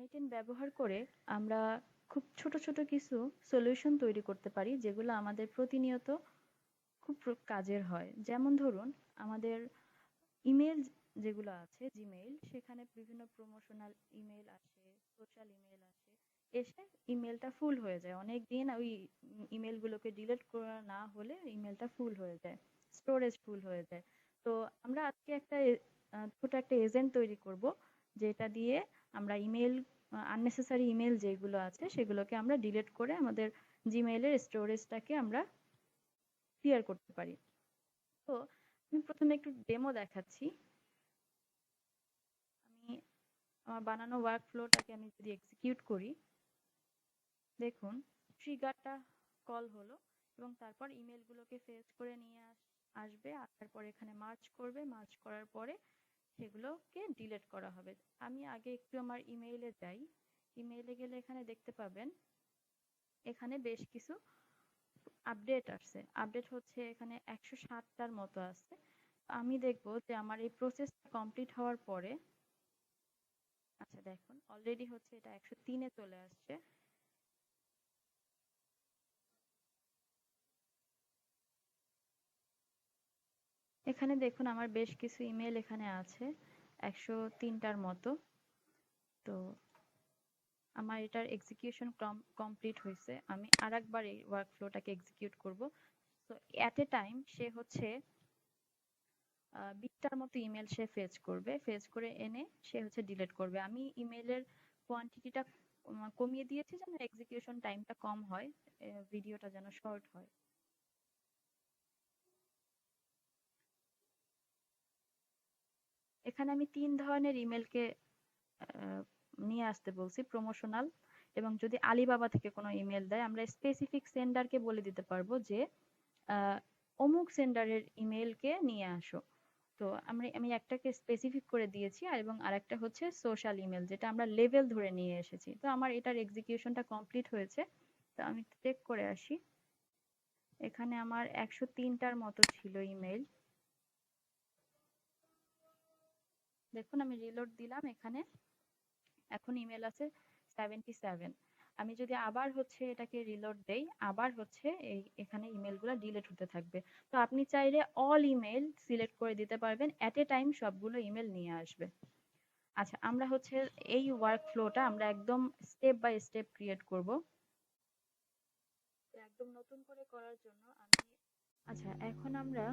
i10 ব্যবহার করে আমরা খুব ছোট ছোট কিছু সলিউশন তৈরি করতে পারি যেগুলো আমাদের প্রতিনিয়ত খুব কাজের হয়। যেমন ধরুন আমাদের ইমেল যেগুলো আছে জিমেইল, সেখানে বিভিন্ন প্রমোশনাল ইমেল আসে, সোশ্যাল ইমেল আসে, এসে ইমেলটা ফুল হয়ে যায়। অনেক দিন ওই ইমেলগুলোকে ডিলিট করা না হলে ইমেলটা ফুল হয়ে যায়, স্টোরেজ ফুল হয়ে যায়। তো আমরা আজকে একটা ছোট একটা এজেন্ট তৈরি করব, যেটা দিয়ে আমরা ইমেল, আননেসেসারি ইমেল যেগুলো আছে সেগুলোকে আমরা ডিলিট করে আমাদের জিমেইলের স্টোরেজটাকে আমরা ক্লিয়ার করতে পারি। তো আমি প্রথমে একটু ডেমো দেখাচ্ছি। আমি আমার বানানো ওয়ার্ক ফ্লোটাকে আমি যদি এক্সিকিউট করি, দেখুন ট্রিগারটা কল হলো এবং তারপর ইমেলগুলোকে ফেচ করে নিয়ে আসবে, আসার পরে এখানে মার্জ করবে, মার্জ করার পরে সেগুলোকে ডিলিট করা হবে। আমি আগে একটু আমার ইমেইলে যাই। ইমেইলে গেলে এখানে দেখতে পাবেন এখানে বেশ কিছু আপডেট আসছে। আপডেট হচ্ছে এখানে 160টার মতো আছে। আমি দেখবো যে আমার এই প্রসেসটা কমপ্লিট হওয়ার পরে, আচ্ছা দেখুন অলরেডি হচ্ছে এটা 103-এ চলে আসছে। এখানে দেখুন আমার বেশ কিছু ইমেল এখানে আছে, 103টার মতো। তো আমার এটার এক্সিকিউশন কমপ্লিট হয়েছে। আমি আরেকবার এই ওয়ার্ক ফ্লোটাকে এক্সিকিউট করব। তো অ্যাট এ টাইম সে হচ্ছে 20টার মতো ইমেল সে ফেচ করবে, ফেচ করে এনে সে হচ্ছে ডিলিট করবে। আমি ইমেলের কোয়ান্টিটিটা কমিয়ে দিয়েছি যেন এক্সিকিউশন টাইমটা কম হয়, ভিডিওটা যেন শর্ট হয়। এখানে আমি 3 ধরনের ইমেলকে নিয়ে আসতে বলছি, প্রমোশনাল, এবং যদি আলিবাবা থেকে কোনো ইমেল দেয় আমরা স্পেসিফিক সেন্ডারকে বলে দিতে পারবো যে অমুক সেন্ডারের ইমেলকে নিয়ে আসো। তো আমি একটাকে স্পেসিফিক করে দিয়েছি, আর এবং আরেকটা হচ্ছে সোশ্যাল ইমেল, যেটা আমরা লেভেল ধরে নিয়ে এসেছি। তো আমার এটার এক্সিকিউশনটা কমপ্লিট হয়েছে। তো আমি চেক করে আসি। এখানে আমার 103টার মতো ছিল ইমেল। দেখুন আমি রিলোড দিলাম, এখানে এখন ইমেল আছে 77। আমি যদি আবার হচ্ছে এটাকে রিলোড দেই, আবার হচ্ছে এখানে ইমেলগুলো ডিলিট হতে থাকবে। তো আপনি চাইলে অল ইমেল সিলেক্ট করে দিতে পারবেন, এট এ টাইম সবগুলো ইমেল নিয়ে আসবে। আচ্ছা আমরা হচ্ছে এই ওয়ার্ক ফ্লোটা আমরা একদম স্টেপ বাই স্টেপ ক্রিয়েট করব। একদম নতুন করে করার জন্য আমি, আচ্ছা এখন আমরা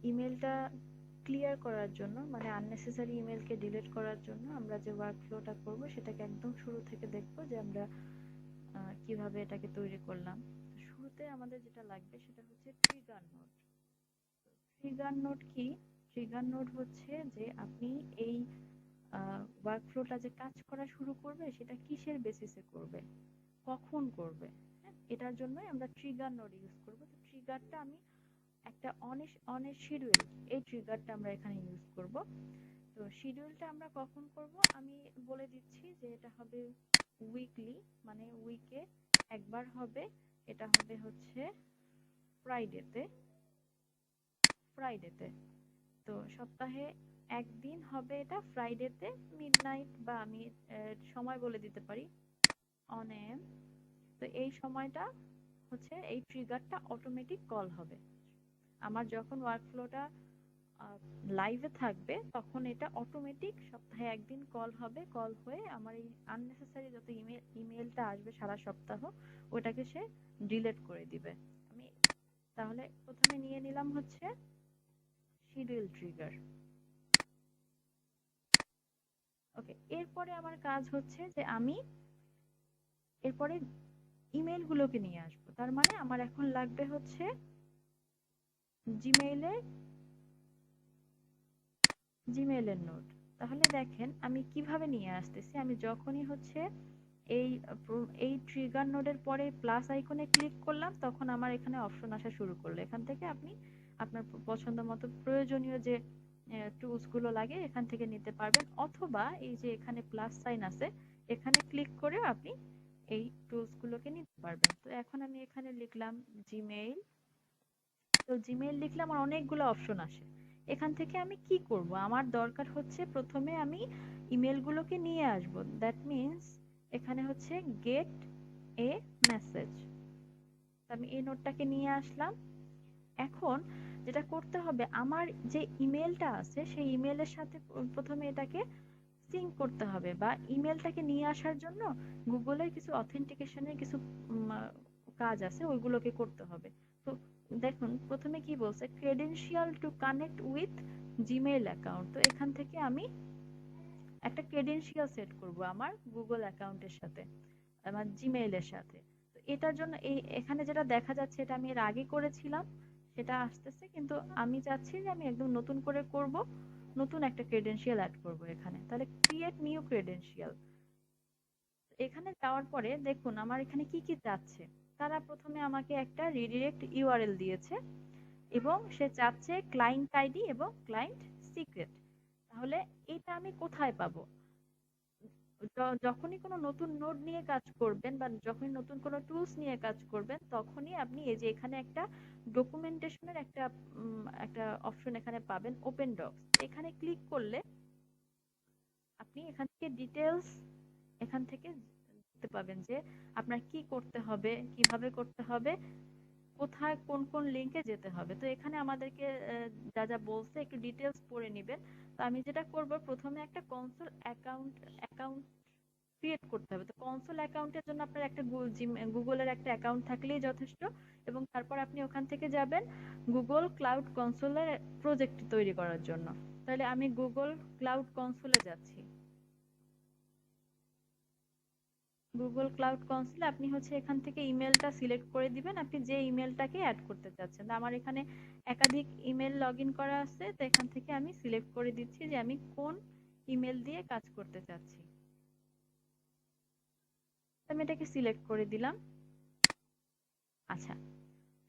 ইমেলটা ক্লিয়ার করার জন্য, মানে আননেসেসারি ইমেলকে ডিলিট করার জন্য আমরা যে ওয়ার্ক ফ্লোটা করব সেটাকে একদম শুরু থেকে দেখব যে আমরা কিভাবে এটাকে তৈরি করলাম। শুরুতে আমাদের যেটা লাগবে সেটা হচ্ছে ট্রিগার নোড। ট্রিগার নোড কি? ট্রিগার নোড হচ্ছে যে আপনি এই ওয়ার্ক ফ্লোটা যে কাজ করা শুরু করবে সেটা কিসের বেসিসে করবে, কখন করবে। হ্যাঁ, এটার জন্যই আমরা ট্রিগার নোড ইউজ করব। তো ট্রিগারটা আমি একটা অন এ শিডিউল, এই ট্রিগারটা আমরা এখানে ইউজ করব। তো শিডিউলটা আমরা কখন করব আমি বলে দিচ্ছি যে এটা হবে উইকলি, মানে উইকে একবার হবে। এটা হবে হচ্ছে ফ্রাইডেতে, ফ্রাইডেতে। তো সপ্তাহে একদিন হবে এটা ফ্রাইডেতে মিডনাইট, বা আমি সময় বলে দিতে পারি অন এম। তো এই সময়টা হচ্ছে এই ট্রিগারটা অটোমেটিক কল হবে। আমার যখন ওয়ার্ক ফ্লোটা লাইভে থাকবে তখন এটা অটোমেটিক সপ্তাহে একদিন কল হবে, কল হয়ে আমার এই আননেসেসারি যত ইমেলটা আসবে সারা সপ্তাহ ওটাকে সে ডিলিট করে দিবে। আমি তাহলে প্রথমে নিয়ে নিলাম হচ্ছে শিডিউল ট্রিগার। ওকে, এরপরে আমার কাজ হচ্ছে যে আমি এরপরে ইমেল গুলোকে নিয়ে আসবো। তার মানে আমার এখন লাগবে হচ্ছে জিমেইলের জিমেইলের নোড। তাহলে দেখেন আমি কিভাবে নিয়ে আসতেছি। আমি যখনই হচ্ছে এই এই ট্রিগার নোডের পরে প্লাস আইকনে ক্লিক করলাম তখন আমার এখানে অপশন আসা শুরু করলো। এখান থেকে আপনি আপনার পছন্দ মতো প্রয়োজনীয় যে টুলস গুলো লাগে এখান থেকে নিতে পারবেন, অথবা এই যে এখানে প্লাস সাইন আছে এখানে ক্লিক করেও আপনি এই টুলস গুলোকে নিতে পারবেন। তো এখন আমি এখানে লিখলাম জিমেইল। তো জিমেইল লিখলে আমার অনেকগুলো অপশন আসে। এখান থেকে আমি কি করব, আমার দরকার হচ্ছে প্রথমে আমি ইমেলগুলোকে নিয়ে আসব। দ্যাট মিন্স এখানে হচ্ছে গেট এ মেসেজ, আমি এই নোটটাকে নিয়ে আসলাম। এখন যেটা করতে হবে, আমার যে ইমেলটা আছে সেই ইমেলের সাথে প্রথমে এটাকে সিঙ্ক করতে হবে, বা ইমেলটাকে নিয়ে আসার জন্য গুগলের কিছু অথেন্টিকেশনের কিছু কাজ আছে, ওইগুলোকে করতে হবে। তো দেখুন প্রথমে কি বলছে, credential to connect with Gmail account. তো এখান থেকে আমি একটা ক্রেডেনশিয়াল সেট করব আমার গুগল অ্যাকাউন্টের সাথে, আমার জিমেইলের সাথে। তো এটার জন্য এখানে যেটা দেখা যাচ্ছে এটা আমি এর আগে করেছিলাম, সেটা আসতেছে, কিন্তু আমি চাচ্ছি যে আমি একদম নতুন করে করব, নতুন একটা ক্রেডেনশিয়াল অ্যাড করব এখানে। তাহলে ক্রিয়েট নিউ ক্রেডেনশিয়াল, এখানে যাওয়ার পরে দেখুন আমার এখানে কি কি চাচ্ছে। তারা প্রথমে আমাকে একটা রিডিরেক্ট ইউআরএল দিয়েছে, এবং সে চাচ্ছে ক্লায়েন্ট আইডি এবং ক্লায়েন্ট সিক্রেট। তাহলে এটা আমি কোথায় পাবো? যখনই কোনো নতুন নোড নিয়ে কাজ করবেন বা যখনই নতুন কোনো টুলস নিয়ে কাজ করবেন, তখনই আপনি এই যে এখানে একটা ডকুমেন্টেশনের একটা অপশন এখানে পাবেন, ওপেন ডক্স। এখানে ক্লিক করলে আপনি এখান থেকে ডিটেলস এখান থেকে দেখতে পাবেন যে আপনার কি করতে হবে, কিভাবে করতে হবে, কোথায় কোন কোন লিংকে যেতে হবে। তো এখানে আমাদেরকে যা যা বলছে একটু ডিটেলস পড়ে নিবেন। তো আমি যেটা করব, প্রথমে একটা কনসোল অ্যাকাউন্ট ক্রিয়েট করতে হবে। তো কনসোল অ্যাকাউন্টের জন্য আপনার একটা গুগলের একটা অ্যাকাউন্ট থাকলেই যথেষ্ট, এবং তারপর আপনি ওখান থেকে যাবেন গুগল ক্লাউড কনসোলের প্রজেক্ট তৈরি করার জন্য। তাহলে আমি গুগল ক্লাউড কনসোলে যাচ্ছি। গুগল ক্লাউড কনসোলে আপনি হচ্ছে এখান থেকে ইমেলটা সিলেক্ট করে দিবেন, আপনি যে ইমেলটাকে অ্যাড করতে চাচ্ছেন। তো আমার এখানে একাধিক ইমেল লগ ইন করা আছে, তো এখান থেকে আমি সিলেক্ট করে দিচ্ছি যে আমি কোন ইমেল দিয়ে কাজ করতে চাচ্ছি। আমি এটাকে সিলেক্ট করে দিলাম। আচ্ছা,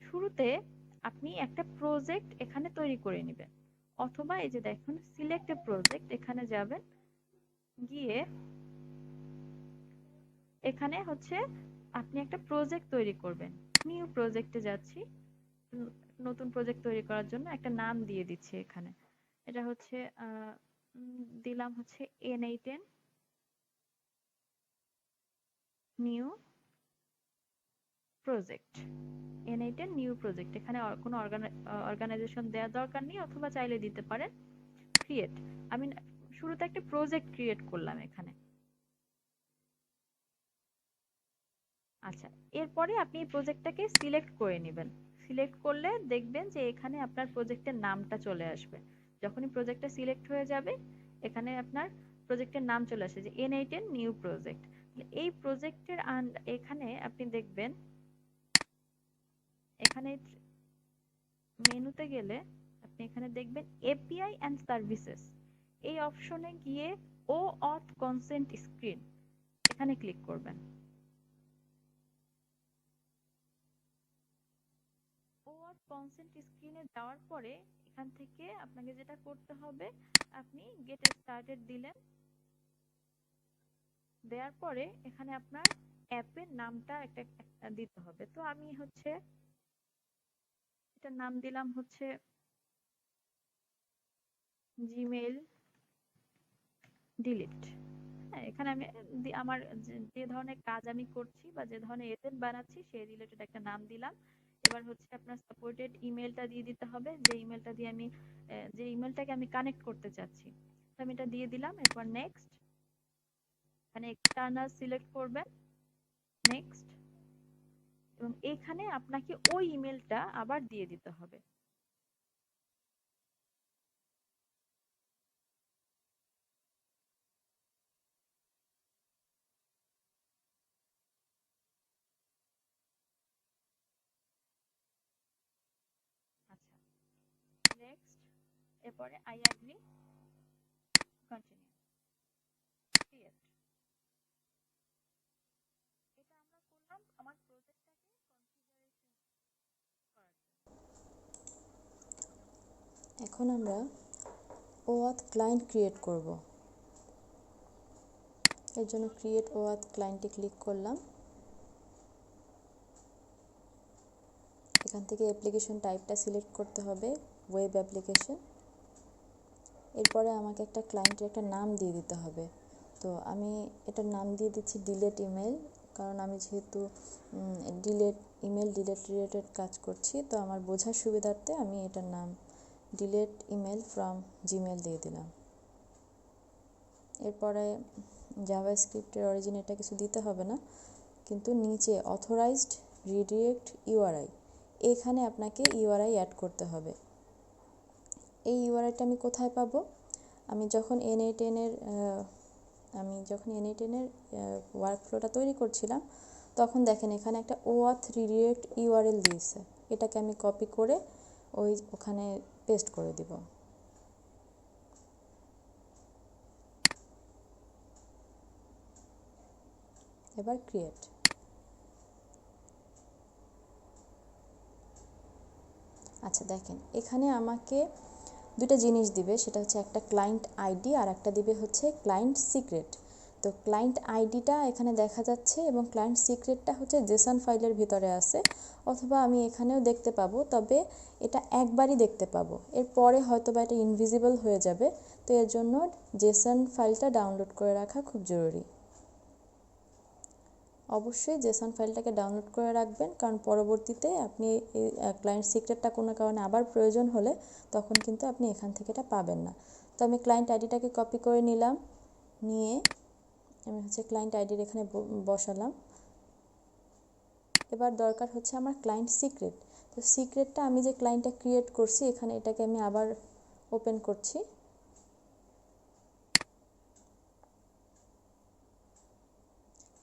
শুরুতে আপনি একটা প্রজেক্ট এখানে তৈরি করে নেবেন, অথবা এই যে দেখুন সিলেক্ট এ প্রজেক্ট, এখানে যাবেন, গিয়ে এখানে হচ্ছে আপনি একটা প্রজেক্ট তৈরি করবেন। নিউ প্রজেক্টে যাচ্ছি, নতুন প্রজেক্ট তৈরি করার জন্য একটা নাম দিয়ে দিচ্ছি এখানে। এটা হচ্ছে দিলাম হচ্ছে N8N new project. N8N new project, এখানে কোনো অর্গানাইজেশন দেওয়ার দরকার নেই, অথবা চাইলে দিতে পারেন। ক্রিয়েট, আমি শুরুতে একটা প্রজেক্ট ক্রিয়েট করলাম এখানে। আচ্ছা, এরপরে আপনি এই প্রজেক্টটাকে সিলেক্ট করে নেবেন। সিলেক্ট করলে দেখবেন যে এখানে আপনার প্রজেক্টের নামটা চলে আসবে। যখনই প্রজেক্টটা সিলেক্ট হয়ে যাবে, এখানে আপনার প্রজেক্টের নাম চলে আসে যে N8N নিউ প্রজেক্ট। এই প্রজেক্টের এখানে আপনি দেখবেন, এখানে মেনুতে গেলে আপনি এখানে দেখবেন এপিআই এন্ড সার্ভিসেস, এই অপশনে গিয়ে ও অথ কনসেন্ট স্ক্রিন, এখানে ক্লিক করবেন। ওয়ার্ড কনসেন্ট স্ক্রিনে যাওয়ার পরে এখান থেকে আপনাকে যেটা করতে হবে, আপনি গেট স্টার্টেড দিলেন। দেওয়ার পরে এখানে আপনার অ্যাপের নামটা একটা দিতে হবে। তো আমি হচ্ছে এটার নাম দিলাম হচ্ছে জিমেইল ডিলিট। হ্যাঁ, এখানে আমি আমার যে ধরনের কাজ আমি করছি বা যে ধরনের এজেন্ট বানাচ্ছি সেই রিলেটেড একটা নাম দিলাম। এবার হচ্ছে আপনার সাপোর্টেড ইমেলটা দিয়ে দিতে হবে, যে ইমেলটা দিয়ে আমি যে ইমেলটাকে আমি কানেক্ট করতে চাচ্ছি। তো আমি এটা দিয়ে দিলাম। এরপর নেক্সট, এখানে এক্সটার্নাল সিলেক্ট করবেন, নেক্সট, এবং এখানে আপনাকে ওই ইমেলটা আবার দিয়ে দিতে হবে। আচ্ছা, নেক্সট, এরপরে আই অ্যাগ্রি, কন্টিনিউ, ক্রিয়েট। এটা আমরা করলাম আমার প্রজেক্টটাকে কনফিগারেশন করার জন্য। এখন আমরা ওয়াথ ক্লায়েন্ট ক্রিয়েট করব। এর জন্য ক্রিয়েট ওয়াথ ক্লায়েন্টে ক্লিক করলাম। এখান থেকে অ্যাপ্লিকেশন টাইপটা সিলেক্ট করতে হবে, ওয়েব অ্যাপ্লিকেশন। এরপরে আমাকে একটা ক্লায়েন্টের একটা নাম দিয়ে দিতে হবে। তো আমি এটার নাম দিয়ে দিচ্ছি ডিলেট ইমেল, কারণ আমি যেহেতু ইমেল ডিলেট রিলেটেড কাজ করছি, তো আমার বোঝার সুবিধার্থে আমি এটার নাম ডিলেট ইমেল ফ্রম জিমেল দিয়ে দিলাম। এরপরে জাভাস্ক্রিপ্টের অরিজিন এটা কিছু দিতে হবে না, কিন্তু নিচে অথরাইজড রিডিরেক্ট ইউআরআই, এখানে আপনাকে ইউআরআই অ্যাড করতে হবে। এই ইউআরআইটা আমি কোথায় পাবো? আমি যখন N8N-এর ওয়ার্কফ্লোটা তৈরি করছিলাম, তখন দেখেন এখানে একটা OAuth রিডিরেক্ট ইউআরএল দিয়েছে। এটাকে আমি কপি করে ওখানে পেস্ট করে দিব। এবার ক্রিয়েট। আচ্ছা দেখেন, এখানে আমাকে দুটো জিনিস দিবে, সেটা হচ্ছে একটা ক্লায়েন্ট আইডি আর একটা দিবে হচ্ছে ক্লায়েন্ট সিক্রেট। তো ক্লায়েন্ট আইডিটা এখানে দেখা যাচ্ছে এবং ক্লায়েন্ট সিক্রেটটা হচ্ছে জেসন ফাইলের ভিতরে আছে, অথবা আমি এখানেও দেখতে পাবো, তবে এটা একবারই দেখতে পাবো, এরপরে হয়তো বা এটা ইনভিজিবল হয়ে যাবে। তো এর জন্য জেসন ফাইলটা ডাউনলোড করে রাখা খুব জরুরি। অবশ্যই জেসন ফাইলটাকে ডাউনলোড করে রাখবেন, কারণ পরবর্তীতে আপনি এই ক্লায়েন্ট সিক্রেটটা কোনো কারণে আবার প্রয়োজন হলে তখন কিন্তু আপনি এখান থেকে এটা পাবেন না। তো আমি ক্লায়েন্ট আইডিটাকে কপি করে নিলাম, নিয়ে আমি হচ্ছে ক্লায়েন্ট আইডির এখানে বসালাম। এবার দরকার হচ্ছে আমার ক্লায়েন্ট সিক্রেট। তো সিক্রেটটা আমি যে ক্লায়েন্টটা ক্রিয়েট করছি, এখানে এটাকে আমি আবার ওপেন করছি।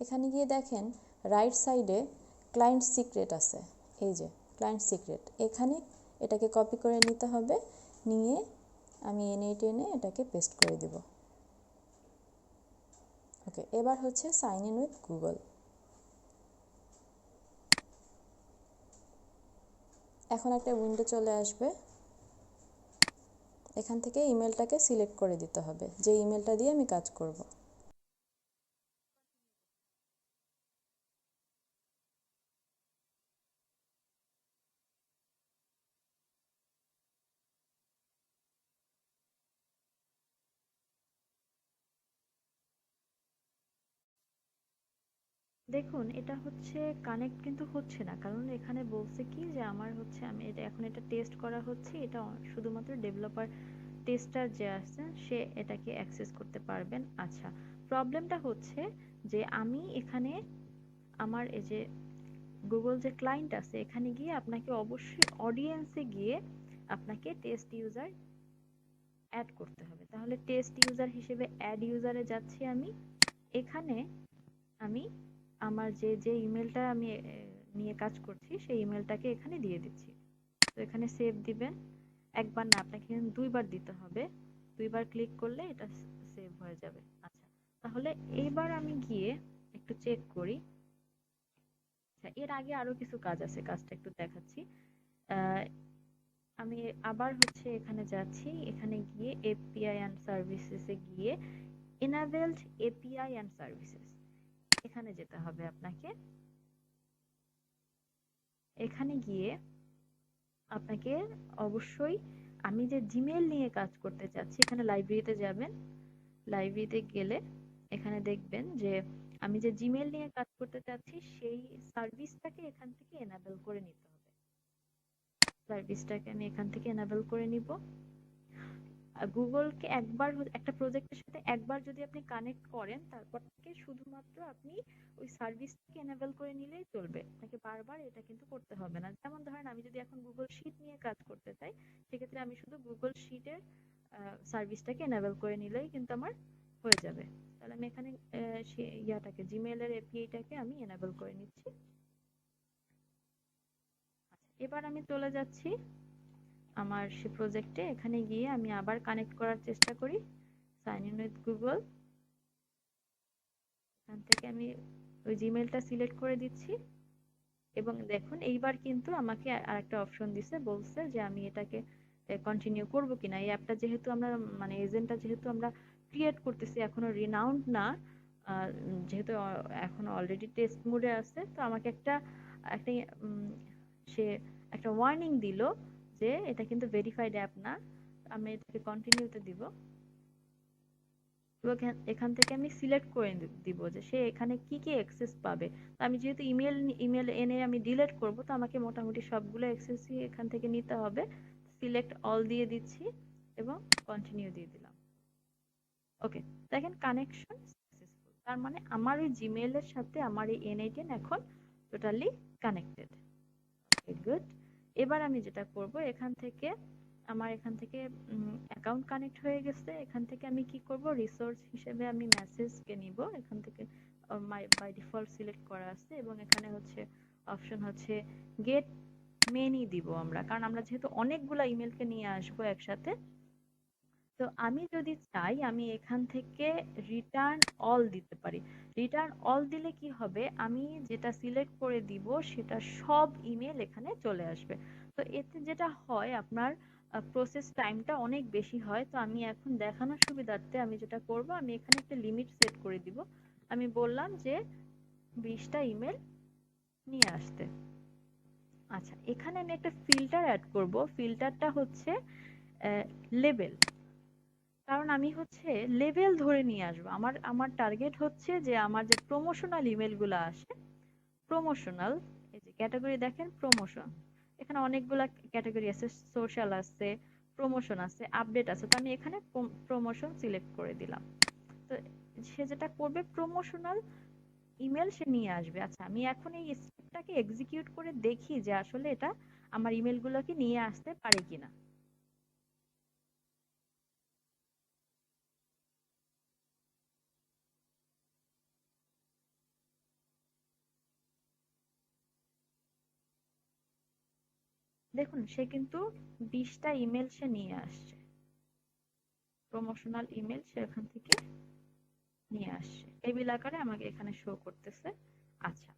এখানে গিয়ে দেখেন রাইট সাইডে ক্লায়েন্ট সিক্রেট আছে, এই যে ক্লায়েন্ট সিক্রেট, এখানে এটাকে কপি করে নিতে হবে, নিয়ে আমি N8N-এ এটাকে পেস্ট করে দিব। ওকে, এবার হচ্ছে সাইন ইন উইথ গুগল। এখন একটা উইন্ডো চলে আসবে, এখান থেকে ইমেলটাকে সিলেক্ট করে দিতে হবে, যে ইমেলটা দিয়ে আমি কাজ করব। দেখুন এটা হচ্ছে কানেক্ট কিন্তু হচ্ছে না, কারণ এখানে বলছে কি যে আমার হচ্ছে আমি এটা এখন এটা টেস্ট করা হচ্ছে, এটা শুধুমাত্র ডেভেলপার টেস্টার যে আছে সে এটাকে অ্যাক্সেস করতে পারবেন। আচ্ছা, প্রবলেমটা হচ্ছে যে আমি এখানে আমার এই যে গুগল যে ক্লায়েন্ট আছে এখানে গিয়ে আপনাকে অবশ্যই অডিয়েন্সে গিয়ে আপনাকে টেস্ট ইউজার অ্যাড করতে হবে। তাহলে টেস্ট ইউজার হিসেবে অ্যাড ইউজারে যাচ্ছি আমি। এখানে আমি আমার যে ইমেলটা আমি নিয়ে কাজ করছি সেই ইমেলটাকে এখানে দিয়ে দিচ্ছি। তো এখানে সেভ দিবেন, একবার না আপনাকে কিন্তু দুইবার দিতে হবে, দুইবার ক্লিক করলে এটা সেভ হয়ে যাবে। আচ্ছা, তাহলে এইবার আমি গিয়ে একটু চেক করি। আচ্ছা, এর আগে আরো কিছু কাজ আছে, কাজটা একটু দেখাচ্ছি। আহ, আমি আবার হচ্ছে এখানে যাচ্ছি, এখানে গিয়ে এপিআই অ্যান্ড সার্ভিসেসে গিয়ে এনাবেলড এপিআই অ্যান্ড সার্ভিসেস এখানে যেতে হবে আপনাকে। এখানে গিয়ে আপনাকে অবশ্যই আমি যে জিমেল নিয়ে কাজ করতে চাচ্ছি, এখানে লাইব্রেরিতে যাবেন। লাইব্রেরিতে গেলে এখানে দেখবেন যে আমি যে জিমেল নিয়ে কাজ করতে চাচ্ছি সেই সার্ভিসটাকে এখান থেকে এনাবেল করে নিতে হবে। সার্ভিসটাকে আমি এখান থেকে এনাবেল করে নিব। গুগলকে একবার একটা প্রজেক্টের সাথে একবার যদি আপনি কানেক্ট করেন, তারপর থেকে শুধুমাত্র আপনি ওই সার্ভিসটাকে এনেবল করে নিলেই চলবে, আপনাকে বারবার এটা কিন্তু করতে হবে না। যেমন ধরেন আমি যদি এখন গুগল শিট নিয়ে কাজ করতে চাই, সেক্ষেত্রে আমি শুধু গুগল শিটের সার্ভিসটাকে এনেবল করে নিলেই কিন্তু আমার হয়ে যাবে। তাহলে আমি এখানে ইয়াটাকে জিমেইলের এপিআইটাকে আমি এনেবল করে নিচ্ছি। এবার আমি চলে যাচ্ছি আমার সে প্রজেক্টে, এখানে গিয়ে আমি আবার কানেক্ট করার চেষ্টা করি, সাইন ইন উইথ গুগল। এখান থেকে আমি ওই জিমেলটা সিলেক্ট করে দিচ্ছি এবং দেখুন এইবার কিন্তু আমাকে আরেকটা অপশন দিছে, বলছে যে আমি এটাকে কন্টিনিউ করব কিনা। এই অ্যাপটা যেহেতু আমরা মানে এজেন্টটা যেহেতু আমরা ক্রিয়েট করতেছি, এখনো রিনাউন্ড না, যেহেতু এখনো অলরেডি টেস্ট মোডে আছে, তো আমাকে একটা একটা সে একটা ওয়ার্নিং দিল যে এটা কিন্তু ভেরিফাইড অ্যাপ না, আমি এটাকে কন্টিনিউতে দিব এবং এখান থেকে আমি সিলেক্ট করে দিব যে সে এখানে কি কি অ্যাক্সেস পাবে। তো আমি যেহেতু ইমেল এনে আমি ডিলিট করব, তো আমাকে মোটামুটি সবগুলো অ্যাক্সেসই এখান থেকে নিতে হবে। সিলেক্ট অল দিয়ে দিচ্ছি এবং কন্টিনিউ দিয়ে দিলাম। ওকে, দেখেন কানেকশন সাকসেসফুল। তার মানে আমার এই জিমেইলের সাথে আমার এই N18 এখন টোটালি কানেক্টেড। ওকে, গুড। এবার আমি যেটা করব, এখান থেকে অ্যাকাউন্ট কানেক্ট হয়ে গেছে। এখান থেকে আমি কি করব, রিসোর্স হিসেবে আমি মেসেজকে নিব। এখান থেকে বাই ডিফল্ট সিলেক্ট করা আছে এবং এখানে হচ্ছে অপশন হচ্ছে গেট মেনি দিব আমরা, কারণ আমরা যেহেতু অনেকগুলা ইমেলকে নিয়ে আসবো একসাথে। তো আমি যদি চাই আমি এখান থেকে রিটার্ন অল দিতে পারি। রিটার্ন অল দিলে কি হবে, আমি যেটা সিলেক্ট করে দিব সেটা সব ইমেল এখানে চলে আসবে। তো এতে যেটা হয় আপনার প্রসেস টাইমটা অনেক বেশি হয়। তো আমি এখন দেখানোর সুবিধার্থে আমি যেটা করব, আমি এখানে একটা লিমিট সেট করে দিব। আমি বললাম যে 20টা ইমেল নিয়ে আসতে। আচ্ছা, এখানে আমি একটা ফিল্টার অ্যাড করব। ফিল্টারটা হচ্ছে লেবেল। কারণ আমি হচ্ছে লেভেল ধরে নিয়ে আসবো। আমার আমার টার্গেট হচ্ছে যে আমার যে প্রমোশনাল ইমেলগুলো আসে, প্রমোশনাল, এই যে ক্যাটাগরি দেখেন প্রমোশন, এখানে অনেকগুলা ক্যাটাগরি আছে, সোশ্যাল আছে, প্রমোশন আছে, আপডেট আছে। তো আমি এখানে প্রমোশন সিলেক্ট করে দিলাম। তো সে যেটা করবে, প্রমোশনাল ইমেল সে নিয়ে আসবে। আচ্ছা, আমি এখন এই স্টেপটাকে এক্সিকিউট করে দেখি যে আসলে এটা আমার ইমেলগুলোকে নিয়ে আসতে পারে কিনা। দেখুন, সে কিন্তু 20টা ইমেল সে নিয়ে আসছে। প্রমোশনাল ইমেল সে এখান থেকে নিয়ে আসছে, টেবিল আকারে আমাকে এখানে শো করতেছে। আচ্ছা,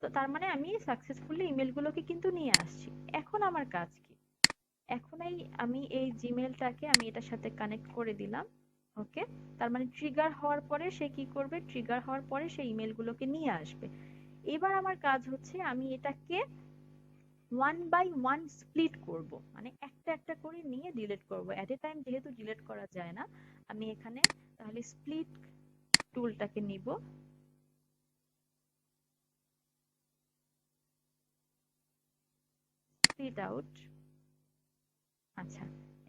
তো তার মানে আমি সাকসেসফুলি ইমেলগুলোকে কিন্তু নিয়ে আসছি। এখন আমার কাজ কি, এখন আমি এই জিমেলটাকে আমি এটার সাথে কানেক্ট করে দিলাম। ওকে, তার মানে ট্রিগার হওয়ার পরে সে কি করবে, ট্রিগার হওয়ার পরে সে ইমেলগুলোকে নিয়ে আসবে। এবার আমার কাজ হচ্ছে আমি এটাকে ওয়ান বাই ওয়ান স্প্লিট করব, মানে একটা একটা করে নিয়ে ডিলিট করব। এট এ টাইম যেহেতু ডিলিট করা যায় না, আমি এখানে তাহলে স্প্লিট টুলটাকে নিব, স্প্লিট আউট। আচ্ছা,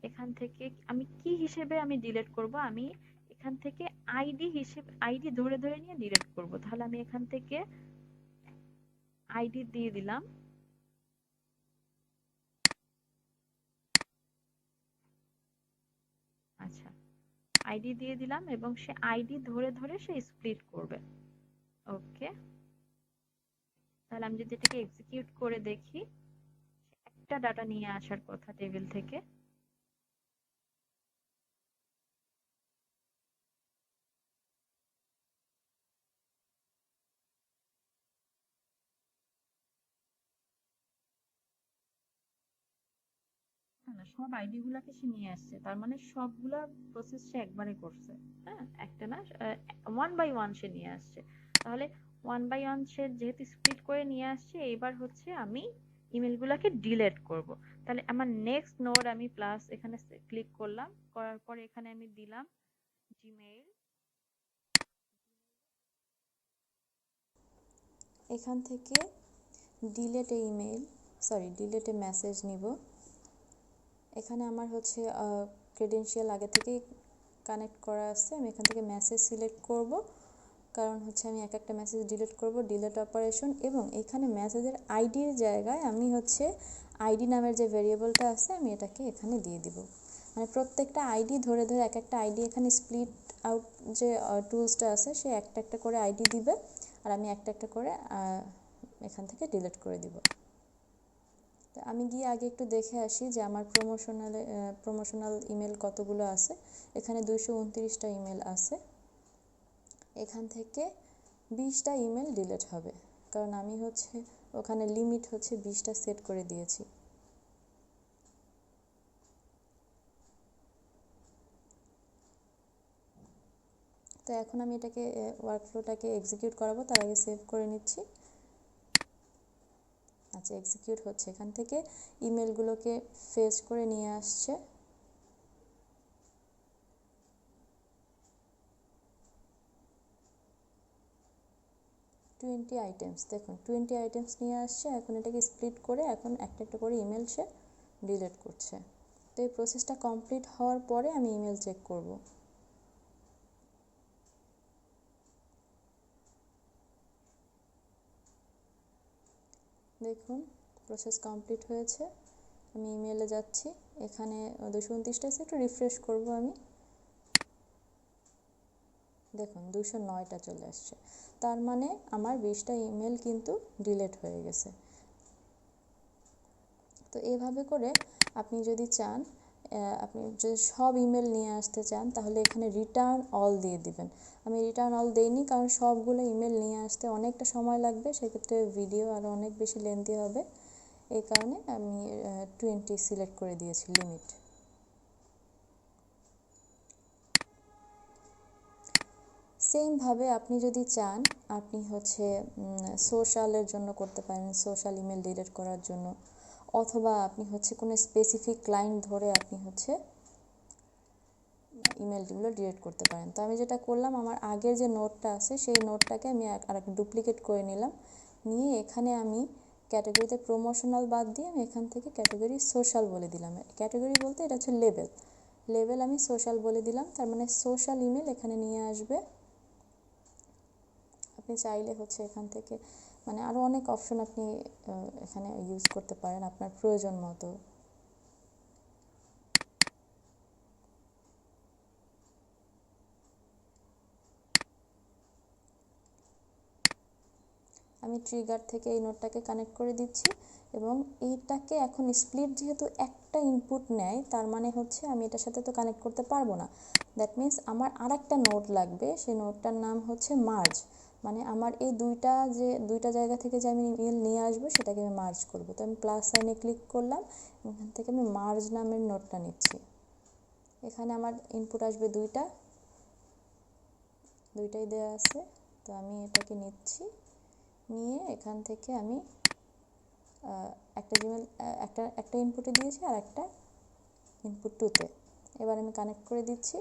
এখান থেকে আমি কি হিসেবে আমি ডিলিট করব, আমি এখান থেকে আইডি ধরে ধরে নিয়ে ডিলিট করব। তাহলে আমি এখান থেকে আইডি দিয়ে দিলাম। আচ্ছা, আইডি দিয়ে দিলাম এবং সে আইডি ধরে ধরে সে স্প্লিট করবে। ওকে, তাহলে আমি যদি এটাকে এক্সিকিউট করে দেখি, একটা ডাটা নিয়ে আসার কথা টেবিল থেকে। না না, সব আইডি গুলাকে সে নিয়ে আসছে, তার মানে সবগুলা প্রসেস সে একবারে করছে। হ্যাঁ, একটা না, ওয়ান বাই ওয়ান সে নিয়ে আসছে। তাহলে ওয়ান বাই ওয়ান সে যেহেতু স্প্লিট করে নিয়ে আসছে, এবার হচ্ছে আমি ইমেল গুলাকে ডিলিট করব। তাহলে আমার নেক্সট নোড আমি প্লাস এখানে ক্লিক করলাম, করার পরে এখানে আমি দিলাম জিমেইল। এখান থেকে ডিলেট এ ইমেল, সরি ডিলেট এ মেসেজ নিব। এখানে আমার হচ্ছে ক্রেডেনশিয়াল আগে থেকেই কানেক্ট করা আছে। আমি এখান থেকে মেসেজ সিলেক্ট করব, কারণ হচ্ছে আমি এক একটা মেসেজ ডিলিট করব, ডিলিট অপারেশন। এবং এখানে মেসেজের আইডির জায়গায় আমি হচ্ছে আইডি নামের যে ভেরিয়েবলটা আছে আমি এটাকে এখানে দিয়ে দিব। মানে প্রত্যেকটা আইডি ধরে ধরে এক একটা আইডি এখানে স্প্লিট আউট যে টুলসটা আছে সে একটা একটা করে আইডি দিবে, আর আমি একটা একটা করে এখান থেকে ডিলিট করে দিব। তো আমি গিয়ে আগে একটু দেখে আসি যে আমার প্রমোশনাল ইমেল কতগুলো আছে। এখানে 229টা ইমেল আছে। এখান থেকে 20টা ইমেল ডিলিট হবে, কারণ আমি হচ্ছে ওখানে লিমিট হচ্ছে 20টা সেট করে দিয়েছি। তো এখন আমি এটাকে ওয়ার্কফ্লোটাকে এক্সিকিউট করাবো, তার আগে সেভ করে নিচ্ছি। আচ্ছা, এক্সিকিউট হচ্ছে। এখান থেকে ইমেলগুলোকে ফেচ করে নিয়ে আসছে। 20 আইটেমস, দেখুন 20 আইটেমস নিয়ে আসছে। এখন এটাকে স্প্লিট করে এখন একটা একটা করে ইমেল সে ডিলিট করছে। তো এই প্রসেসটা কমপ্লিট হওয়ার পরে আমি ইমেল চেক করব। দেখুন প্রসেস কমপ্লিট হয়েছে। আমি ইমেলে যাচ্ছি, এখানে 229টা আছে, একটু রিফ্রেশ করব আমি। দেখুন 209টা চলে আসছে, তার মানে আমার 20টা ইমেল কিন্তু ডিলিট হয়ে গেছে। তো এইভাবে করে আপনি যদি চান, আপনি যদি সব ইমেল নিয়ে আসতে চান তাহলে এখানে রিটার্ন অল দিয়ে দিবেন। আমি রিটার্ন অল দেইনি কারণ সবগুলো ইমেল নিয়ে আসতে অনেকটা সময় লাগবে, সেক্ষেত্রে ভিডিও আরও অনেক বেশি লেন্থি হবে। এই কারণে আমি 20 সিলেক্ট করে দিয়েছি লিমিট। সেমভাবে আপনি যদি চান আপনি হচ্ছে সোশ্যালের জন্য করতে পারেন, সোশ্যাল ইমেল ডিলিট করার জন্য, অথবা আপনি হচ্ছে কোনো স্পেসিফিক ক্লায়েন্ট ধরে আপনি হচ্ছে ইমেলগুলো ডিলিট করতে পারেন। তো আমি যেটা করলাম, আমার আগের যে নোটটা আছে সেই নোটটাকে আমি আরেকটা ডুপ্লিকেট করে নিলাম, নিয়ে এখানে আমি ক্যাটাগরিতে প্রমোশনাল বাদ দিয়ে আমি এখান থেকে ক্যাটাগরি সোশ্যাল বলে দিলাম। ক্যাটাগরি বলতে এটা হচ্ছে লেবেল, লেবেল আমি সোশ্যাল বলে দিলাম, তার মানে সোশ্যাল ইমেল এখানে নিয়ে আসবে। আপনি চাইলে হচ্ছে এখান থেকে মানে আরও অনেক অপশন আপনি এখানে ইউজ করতে পারেন আপনার প্রয়োজন মতো। আমি ট্রিগার থেকে এই নোটটাকে কানেক্ট করে দিচ্ছি এবং এইটাকে এখন স্প্লিট যেহেতু একটা ইনপুট নেয়, তার মানে হচ্ছে আমি এটার সাথে তো কানেক্ট করতে পারবো না। দ্যাট মিন্স আমার আরেকটা নোট লাগবে, সেই নোটটার নাম হচ্ছে মার্জ। মানে আমার এই দুইটা জায়গা থেকে যে আমি ইমেল নিয়ে আসবো সেটাকে আমি মার্জ করবো। তো আমি প্লাস সাইনে ক্লিক করলাম, এখান থেকে আমি মার্জ নামের নোটটা নিচ্ছি। এখানে আমার ইনপুট আসবে দুইটাই দেওয়া আছে। তো আমি এটাকে নিচ্ছি, নিয়ে এখান থেকে আমি একটা জিমেল একটা ইনপুটে দিয়েছি আর একটা ইনপুট 2তে। এবার আমি কানেক্ট করে দিচ্ছি।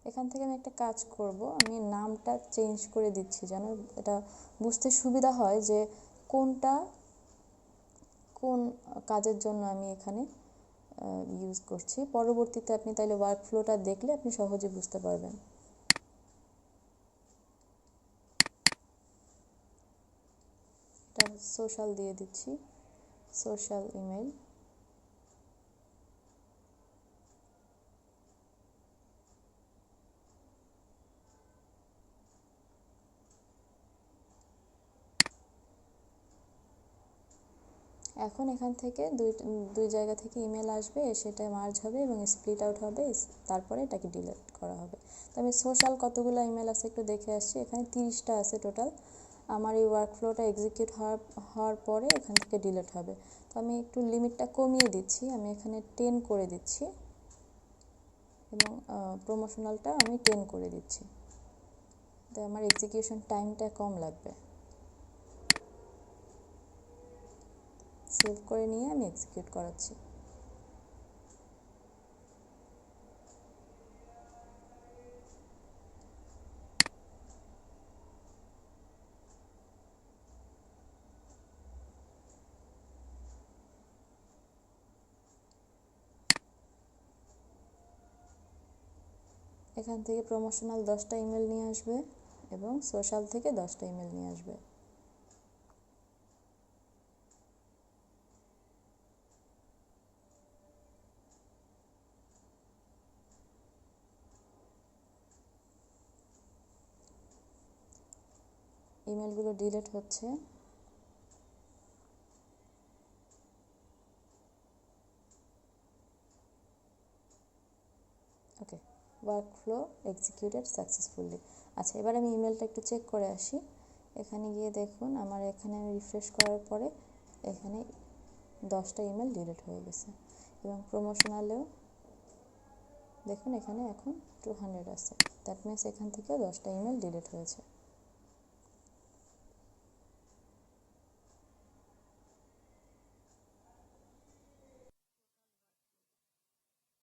এখান থেকে আমি একটা কাজ করব, আমি নামটা চেঞ্জ করে দিচ্ছি যেন এটা বুঝতে সুবিধা হয় যে কোন কাজের জন্য আমি এখানে ইউজ করছি। পরবর্তীতে আপনি তাইলে ওয়ার্কফ্লোটা দেখলে আপনি সহজে বুঝতে পারবেন। এটা সোশ্যাল দিয়ে দিচ্ছি, সোশ্যাল ইমেল। এখন এখান থেকে দুই জায়গা থেকে ইমেল আসবে, সেটা মার্জ হবে এবং স্প্লিট আউট হবে, তারপরে এটাকে ডিলিট করা হবে। তো আমি সোশ্যাল কতগুলো ইমেল আছে একটু দেখে আসছি, এখানে 30টা আছে টোটাল। আমার এই ওয়ার্কফ্লোটা এক্সিকিউট হওয়ার পরে এখান থেকে ডিলিট হবে। তো আমি একটু লিমিটটা কমিয়ে দিচ্ছি, আমি এখানে 10 করে দিচ্ছি এবং প্রমোশনালটা আমি 10 করে দিচ্ছি। তো আমার এক্সিকিউশন টাইমটা কম লাগবে। সেভ করে নিয়ে আমি এক্সিকিউট করাচ্ছি। এখান থেকে প্রমোশনাল 10টা ইমেল নিয়ে আসবে এবং সোশ্যাল থেকে 10টা ইমেল নিয়ে আসবে। ইমেলগুলো ডিলিট হচ্ছে। ওকে, ওয়ার্কফ্লো এক্সিকিউটেড সাকসেসফুলি। আচ্ছা, এবার আমি ইমেলটা একটু চেক করে আসি। এখানে গিয়ে দেখুন আমার এখানে আমি রিফ্রেশ করার পরে এখানে 10টা ইমেল ডিলিট হয়ে গেছে এবং প্রমোশনালেও দেখুন এখানে এখন 200 আছে। দ্যাট মিনস এখান থেকে 10টা ইমেল ডিলিট হয়েছে।